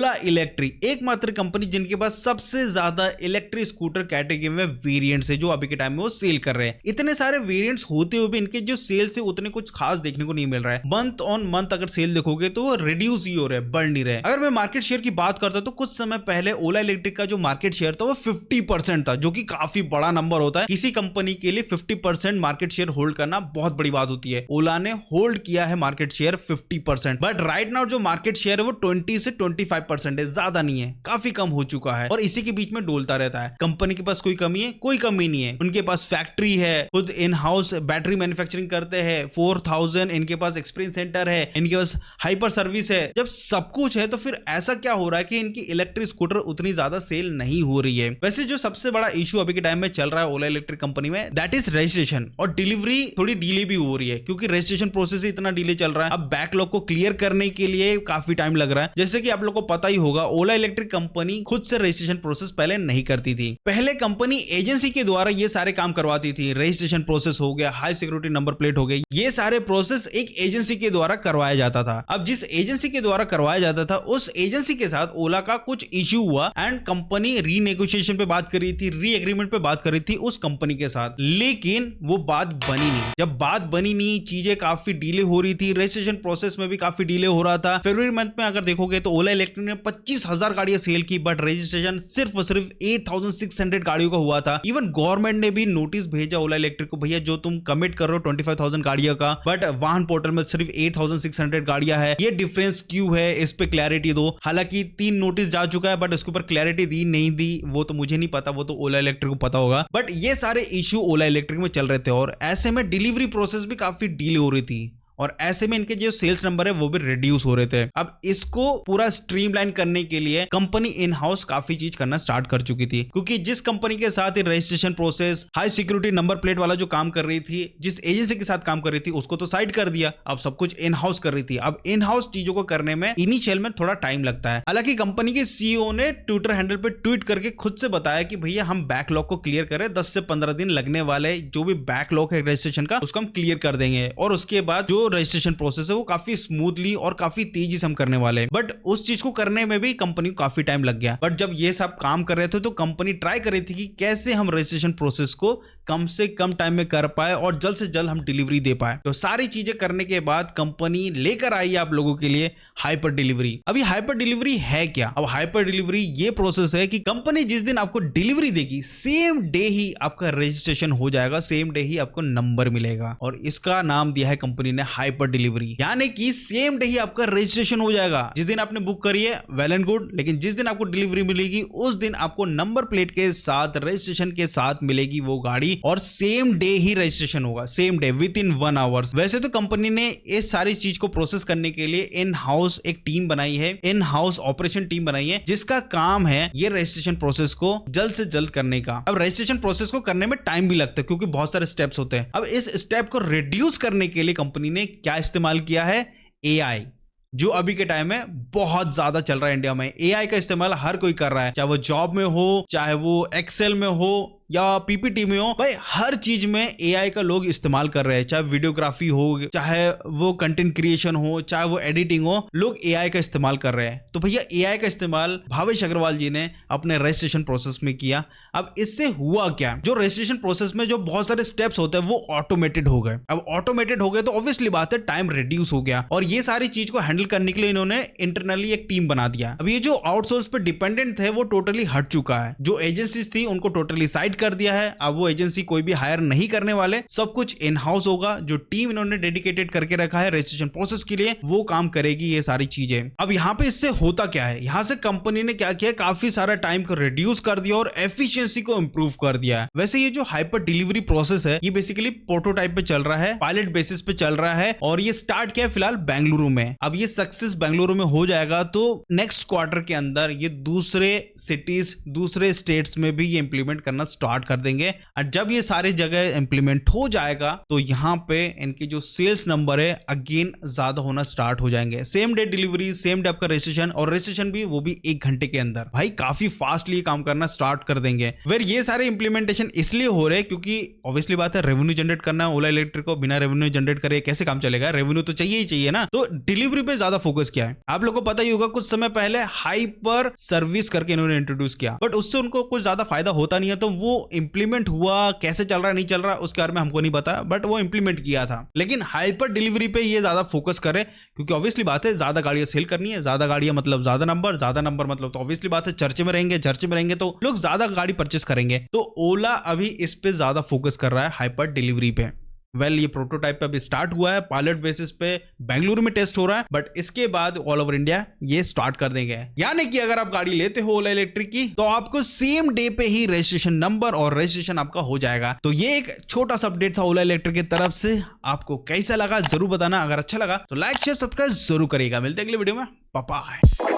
ओला electric एकमात्र company जिनके पास सबसे ज्यादा इलेक्ट्रिक स्कूटर कैटेगरी में वेरिएंट्स है जो अभी के टाइम में वो सेल कर रहे हैं। इतने सारे वेरिएंट्स होते हुए भी इनके जो सेल्स है उतने कुछ खास देखने को नहीं मिल रहा है। मंथ ऑन मंथ अगर सेल देखोगे तो वो रिड्यूस ही हो रहे हैं, बढ़ नहीं रहे। अगर मैं मार्केट शेयर की बात करता तो कुछ समय पहले ओला इलेक्ट्रिक का जो मार्केट शेयर था वो 50% था, जो कि काफी बड़ा नंबर होता है। किसी कंपनी के लिए 50% मार्केट शेयर होल्ड करना बहुत बड़ी बात होती है। ओला ने होल्ड किया है market share 50%, but right now जो मार्केट शेयर है वो 20 से 25% है, ज्यादा नहीं है, काफी कम हो चुका है और इसी के बीच में डोलता रहता है। कंपनी के पास कोई कमी है? कोई कमी नहीं है। उनके पास फैक्ट्री है, खुद इन हाउस बैटरी मैन्युफैक्चरिंग करते हैं, 4000 इनके पास एक्सपीरियंस सेंटर है, इनके पास हाइपर सर्विस है। जब सब कुछ है तो फिर ऐसा क्या हो रहा है कि इनकी इलेक्ट्रिक स्कूटर उतनी ज्यादा सेल नहीं हो रही है? वैसे जो सबसे बड़ा इशू अभी के टाइम में चल रहा है ओला इलेक्ट्रिक कंपनी में, दैट इज रजिस्ट्रेशन और डिलीवरी थोड़ी डिले भी हो रही है, क्योंकि रजिस्ट्रेशन प्रोसेस इतना डिले चल रहा है। अब बैकलॉग को क्लियर करने के लिए काफी टाइम लग रहा है। जैसे कि आप लोग को पता ही होगा, ओला इलेक्ट्रिक कंपनी खुद से रजिस्ट्रेशन प्रोसेस पहले नहीं करती थी। पहले कंपनी एजेंसी के द्वारा ये सारे काम करवाती थी। रजिस्ट्रेशन प्रोसेस हो गया, हाई सिक्योरिटी नंबर प्लेट हो गया, ये सारे प्रोसेस एक एजेंसी के द्वारा करवाया जाता था। अब जिस एजेंसी के द्वारा करवाया जाता था उस एजेंसी के साथ ओला का कुछ इश्यू हुआ एंड कंपनी रीनेगोशिएशन पे बात कर रही थी, री एग्रीमेंट पे बात कर रही थी उस कंपनी के साथ, लेकिन वो बात बनी नहीं। जब बात बनी नहीं, चीजें काफी डिले हो रही थी, रजिस्ट्रेशन प्रोसेस में भी काफी डिले हो रहा था। फरवरी मंथ में अगर देखोगे तो ओला इलेक्ट्रिक ने 25,000 गाड़ियां सेल की, बट रजिस्ट्रेशन सिर्फ और सिर्फ 8,600 गाड़ियों का हुआ था। इवन गवर्नमेंट ने भी नोटिस भेजा ओला इलेक्ट्रिक को, भैया जो तुम कमिट कर रहे हो 25,000 गाड़ियों का, बट वाहन पोर्टल में सिर्फ 8,600 गाड़ियां है, ये डिफरेंस क्यों है, इस पे क्लैरिटी दो। हालांकि 3 नोटिस जा चुका है, बट उसके ऊपर क्लैरिटी दी नहीं दी वो तो मुझे नहीं पता, वो तो ओला इलेक्ट्रिक को पता होगा। बट ये सारे इश्यू ओला इलेक्ट्रिक में चल रहे थे और ऐसे में डिलीवरी प्रोसेस भी काफी डिले हो रही थी और ऐसे में इनके जो सेल्स नंबर है वो भी रिड्यूस हो रहे थे। अब इसको पूरा स्ट्रीमलाइन करने के लिए कंपनी इन हाउस काफी चीज करना स्टार्ट कर चुकी थी, क्योंकि जिस कंपनी के साथ registration process, high security number plate वाला जो काम कर रही थी, जिस एजेंसी के साथ काम कर रही थी उसको तो साइड कर दिया, अब सब कुछ इन हाउस कर रही थी। अब इन हाउस चीजों को करने में इनिशियल में थोड़ा टाइम लगता है। हालांकि कंपनी के सीईओ ने ट्विटर हैंडल पे ट्वीट करके खुद से बताया कि भैया हम बैकलॉग को क्लियर करें, 10 से 15 दिन लगने वाले जो भी बैकलॉग है रजिस्ट्रेशन का उसको हम क्लियर कर देंगे और उसके बाद जो रजिस्ट्रेशन प्रोसेस है वो काफी स्मूथली और काफी तेजी से हम करने वाले हैं। बट उस चीज को करने में भी कंपनी को काफी टाइम लग गया। बट जब ये सब काम कर रहे थे तो कंपनी ट्राई कर रही थी कि कैसे हम रजिस्ट्रेशन प्रोसेस को कम से कम टाइम में कर पाए और जल्द से जल्द हम डिलीवरी दे पाए। तो सारी चीजें करने के बाद कंपनी लेकर आई है आप लोगों के लिए हाइपर डिलीवरी। अभी हाइपर डिलीवरी है क्या? अब हाइपर डिलीवरी ये प्रोसेस है कि कंपनी जिस दिन आपको डिलीवरी देगी सेम डे ही आपका रजिस्ट्रेशन हो जाएगा, सेम डे ही आपको नंबर मिलेगा और इसका नाम दिया है कंपनी ने हाइपर डिलीवरी। यानी कि सेम डे ही आपका रजिस्ट्रेशन हो जाएगा। जिस दिन आपने बुक करी है वेल एंड गुड, लेकिन जिस दिन आपको डिलीवरी मिलेगी उस दिन आपको नंबर प्लेट के साथ, रजिस्ट्रेशन के साथ मिलेगी वो गाड़ी और सेम डे ही रजिस्ट्रेशन होगा, same day with in 1 hours. वैसे तो कंपनी ने इस सारी चीज को प्रोसेस करने के लिए इन हाउस एक टीम बनाई है, इन हाउस ऑपरेशन टीम बनाई है, जिसका काम है ये रजिस्ट्रेशन प्रोसेस को जल्द से जल्द करने का। अब रजिस्ट्रेशन प्रोसेस को करने में टाइम भी लगता है क्योंकि बहुत सारे स्टेप्स होते हैं। अब इस स्टेप को रिड्यूस करने के लिए कंपनी ने क्या इस्तेमाल किया है? एआई, जो अभी के टाइम में बहुत ज्यादा चल रहा है इंडिया में। एआई का इस्तेमाल हर कोई कर रहा है, चाहे वो जॉब में हो, चाहे वो एक्सेल में हो या पीपीटी में हो, भाई हर चीज में एआई का लोग इस्तेमाल कर रहे हैं। चाहे वीडियोग्राफी हो, चाहे वो कंटेंट क्रिएशन हो, चाहे वो एडिटिंग हो, लोग एआई का इस्तेमाल कर रहे हैं। तो भैया एआई का इस्तेमाल भावेश अग्रवाल जी ने अपने रजिस्ट्रेशन प्रोसेस में किया। अब इससे हुआ क्या? जो रजिस्ट्रेशन प्रोसेस में जो बहुत सारे स्टेप्स होते हैं वो ऑटोमेटेड हो गए। अब ऑटोमेटेड हो गए तो ऑब्वियसली बात है टाइम रिड्यूस हो गया और ये सारी चीज को हैंडल करने के लिए इन्होंने इंटरनली एक टीम बना दिया। अब ये जो आउटसोर्स पे डिपेंडेंट थे वो टोटली हट चुका है। जो एजेंसीज थी उनको टोटली साइड कर दिया है। अब वो एजेंसी कोई भी हायर नहीं करने वाले, सब कुछ इन हाउस होगा। जो टीम इन्होंने डेडिकेटेड करके रखा है रजिस्ट्रेशन प्रोसेस के लिए वो काम करेगी ये सारी चीजें। अब यहाँ पे इससे होता क्या है? यहाँ से कंपनी ने क्या किया, काफी सारा टाइम को रिड्यूस कर दिया और एफिशिएंसी को इंप्रूव कर दिया है। वैसे ये जो हाइपर डिलीवरी प्रोसेस है ये बेसिकली प्रोटोटाइप पे चल रहा है, पायलट बेसिस पे चल रहा है और ये स्टार्ट किया फिलहाल बेंगलुरु में। अब ये सक्सेस बेंगलुरु में हो जाएगा तो नेक्स्ट क्वार्टर के अंदर ये दूसरे सिटीज, दूसरे स्टेट्स में भी ये इंप्लीमेंट करना स्टार्ट स्टार्ट कर देंगे। और जब ये सारी जगह इंप्लीमेंट हो जाएगा तो यहाँ पे इनके जो सेल्स नंबर है अगेन ज्यादा होना स्टार्ट हो जाएंगे। Same day delivery, same day आपका रजिस्ट्रेशन, और रजिस्ट्रेशन भी वो भी 1 घंटे के अंदर। भाई काफी फास्टली काम करना स्टार्ट कर देंगे। फिर ये सारे इंप्लीमेंटेशन इसलिए हो रहे हैं क्योंकि ऑब्वियसली बात है रेवेन्यू जनरेट करना है। ओला इलेक्ट्रिक को बिना रेवेन्यू जनरेट करे कैसे काम चलेगा? रेवेन्यू तो चाहिए ही चाहिए ना। तो डिलीवरी पे ज्यादा फोकस किया है। आप लोगों को पता ही होगा कुछ समय पहले हाइपर सर्विस करके इन्होंने इंट्रोड्यूस किया, बट उससे उनको कुछ ज्यादा फायदा होता नहीं है। तो वो इंप्लीमेंट हुआ, कैसे चल रहा है नहीं चल रहा उसके बारे में हमको नहीं पता, बट वो इंप्लीमेंट किया था। लेकिन हाइपर डिलीवरी पे ये ज्यादा फोकस करे क्योंकि ऑब्वियसली बात है ज्यादा गाड़ियां सेल करनी है। ज्यादा गाड़ियां मतलब ज्यादा नंबर मतलब तो ऑब्वियसली बात है चर्चे में रहेंगे तो लोग ज्यादा गाड़ी परचेस करेंगे। तो ओला अभी इस पे ज्यादा फोकस कर रहा है हाइपर डिलीवरी पे। ये प्रोटोटाइप पे अभी स्टार्ट हुआ है, पायलट बेसिस पे बेंगलुरु में टेस्ट हो रहा है, बट इसके बाद ऑल ओवर इंडिया ये स्टार्ट कर देंगे। यानी कि अगर आप गाड़ी लेते हो ओला इलेक्ट्रिक की तो आपको सेम डे पे ही रजिस्ट्रेशन नंबर और रजिस्ट्रेशन आपका हो जाएगा। तो ये एक छोटा सा अपडेट था ओला इलेक्ट्रिक की तरफ से। आपको कैसा लगा जरूर बताना। अगर अच्छा लगा तो लाइक शेयर सब्सक्राइब जरूर करिएगा। मिलते हैं अगले वीडियो में। Bye bye.